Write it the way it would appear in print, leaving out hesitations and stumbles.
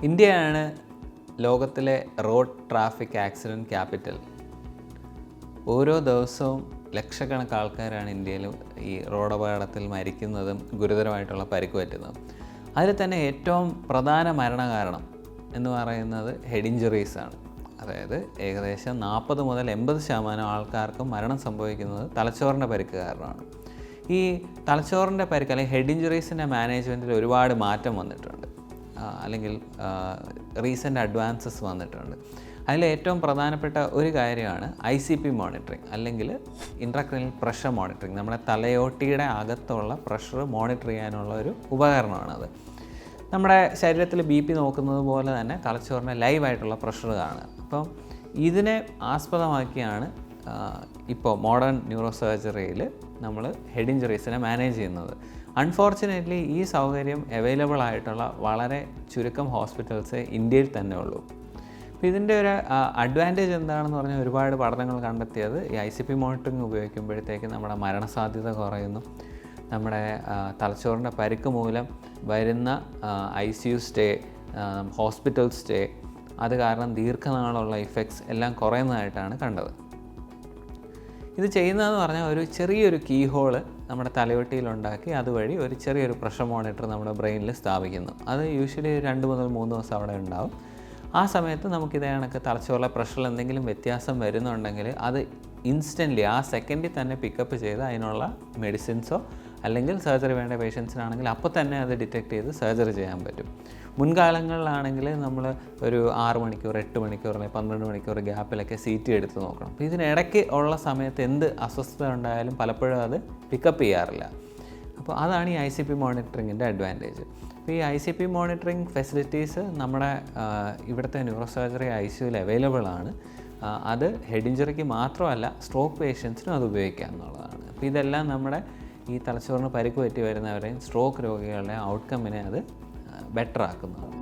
ഇന്ത്യയാണ് ലോകത്തിലെ road traffic accident capital. ഓരോ ദിവസവും ലക്ഷക്കണക്കിന് ആൾക്കാരാണ് ഇന്ത്യയിൽ ഈ റോഡ് അപകടത്തിൽ മരിക്കുന്നതും ഗുരുതരമായിട്ടുള്ള പരിക്ക് പറ്റുന്നതും. അതിൽ തന്നെ ഏറ്റവും പ്രധാന മരണകാരണം എന്ന് പറയുന്നത് ഹെഡ് ഇഞ്ചുറീസാണ്. അതായത് ഏകദേശം 40 മുതൽ 80% ആൾക്കാർക്കും മരണം സംഭവിക്കുന്നത് തലച്ചോറിൻ്റെ പരിക്ക് കാരണമാണ്. ഈ തലച്ചോറിൻ്റെ പരിക്ക് അല്ലെങ്കിൽ ഹെഡ് ഇഞ്ചുറീസിൻ്റെ മാനേജ്മെൻറ്റിൽ ഒരുപാട് മാറ്റം വന്നിട്ടുണ്ട്, അല്ലെങ്കിൽ റീസെൻ്റ് അഡ്വാൻസസ് വന്നിട്ടുണ്ട്. അതിൽ ഏറ്റവും പ്രധാനപ്പെട്ട ഒരു കാര്യമാണ് ICP മോണിറ്ററിങ്, അല്ലെങ്കിൽ ഇൻട്രാക്രൈനൽ പ്രഷർ മോണിറ്ററിങ്. നമ്മുടെ തലയോട്ടിയുടെ അകത്തുള്ള പ്രഷർ മോണിറ്റർ ചെയ്യാനുള്ള ഒരു ഉപകരണമാണത്. നമ്മുടെ ശരീരത്തിൽ BP നോക്കുന്നത് പോലെ തന്നെ തലച്ചോറിൻ്റെ ലൈവായിട്ടുള്ള പ്രഷർ കാണുക. അപ്പം ഇതിനെ ആസ്പദമാക്കിയാണ് ഇപ്പോൾ മോഡേൺ ന്യൂറോ സർജറിയിൽ നമ്മൾ ഹെഡ് ഇഞ്ചുറീസിനെ മാനേജ് ചെയ്യുന്നത്. അൺഫോർച്ചുനേറ്റ്ലി ഈ സൗകര്യം അവൈലബിൾ ആയിട്ടുള്ള വളരെ ചുരുക്കം ഹോസ്പിറ്റൽസ് ഇന്ത്യയിൽ തന്നെ ഉള്ളൂ. അപ്പോൾ ഇതിൻ്റെ ഒരു അഡ്വാൻറ്റേജ് എന്താണെന്ന് പറഞ്ഞാൽ ഒരുപാട് പഠനങ്ങൾ കണ്ടെത്തിയത് ഈ ICP മോണിറ്ററിങ് ഉപയോഗിക്കുമ്പോഴത്തേക്ക് നമ്മുടെ മരണസാധ്യത കുറയുന്നു. നമ്മുടെ തലച്ചോറിൻ്റെ പരിക്ക് മൂലം വരുന്ന ICU സ്റ്റേ, ഹോസ്പിറ്റൽ സ്റ്റേ, അത് കാരണം ദീർഘനാളുള്ള ഇഫക്ട്സ് എല്ലാം കുറയുന്നതായിട്ടാണ് കണ്ടത്. ഇത് ചെയ്യുന്നതെന്ന് പറഞ്ഞാൽ ഒരു ചെറിയൊരു കീ ഹോള് നമ്മുടെ തലയോട്ടിയിലുണ്ടാക്കി അതുവഴി ഒരു ചെറിയൊരു പ്രഷർ മോണിറ്റർ നമ്മുടെ ബ്രെയിനിൽ സ്ഥാപിക്കുന്നു. അത് യൂഷ്വലി 2 മുതൽ 3 ദിവസം അവിടെ ഉണ്ടാവും. ആ സമയത്ത് നമുക്കിതേ കണക്ക് തലച്ചോറിലെ പ്രഷറിൽ എന്തെങ്കിലും വ്യത്യാസം വരുന്നുണ്ടെങ്കിൽ അത് ഇൻസ്റ്റൻ്റ്ലി ആ സെക്കൻഡിൽ തന്നെ പിക്കപ്പ് ചെയ്ത് അതിനുള്ള മെഡിസിൻസോ അല്ലെങ്കിൽ സർജറി വേണ്ട പേഷ്യൻസിനാണെങ്കിൽ അപ്പോൾ തന്നെ അത് ഡിറ്റക്ട് ചെയ്ത് സർജറി ചെയ്യാൻ പറ്റും. മുൻകാലങ്ങളിലാണെങ്കിൽ നമ്മൾ ഒരു 6 മണിക്കൂർ 8 മണിക്കൂർ അല്ലെങ്കിൽ 12 മണിക്കൂർ ഗ്യാപ്പിലൊക്കെ CT എടുത്ത് നോക്കണം. അപ്പോൾ ഇതിനിടയ്ക്ക് ഉള്ള സമയത്ത് എന്ത് അസ്വസ്ഥത ഉണ്ടായാലും പലപ്പോഴും അത് പിക്കപ്പ് ചെയ്യാറില്ല. അപ്പോൾ അതാണ് ഈ ICP മോണിറ്ററിങ്ങിൻ്റെ അഡ്വാൻറ്റേജ്. അപ്പോൾ ഈ ICP മോണിറ്ററിങ് ഫെസിലിറ്റീസ് നമ്മുടെ ഇവിടുത്തെ ന്യൂറോ സർജറി ICUവിൽ അവൈലബിൾ ആണ്. അത് ഹെഡ് ഇഞ്ചുറിക്ക് മാത്രമല്ല സ്ട്രോക്ക് പേഷ്യൻസിനും അത് ഉപയോഗിക്കാം എന്നുള്ളതാണ്. അപ്പോൾ ഇതെല്ലാം നമ്മുടെ ഈ തലച്ചോറിന് പരിക്ക് പറ്റി വരുന്നവരെയും സ്ട്രോക്ക് രോഗികളുടെ ഔട്ട്കമ്മിനെ അത് ബെറ്റർ ആക്കുന്നതാണ്.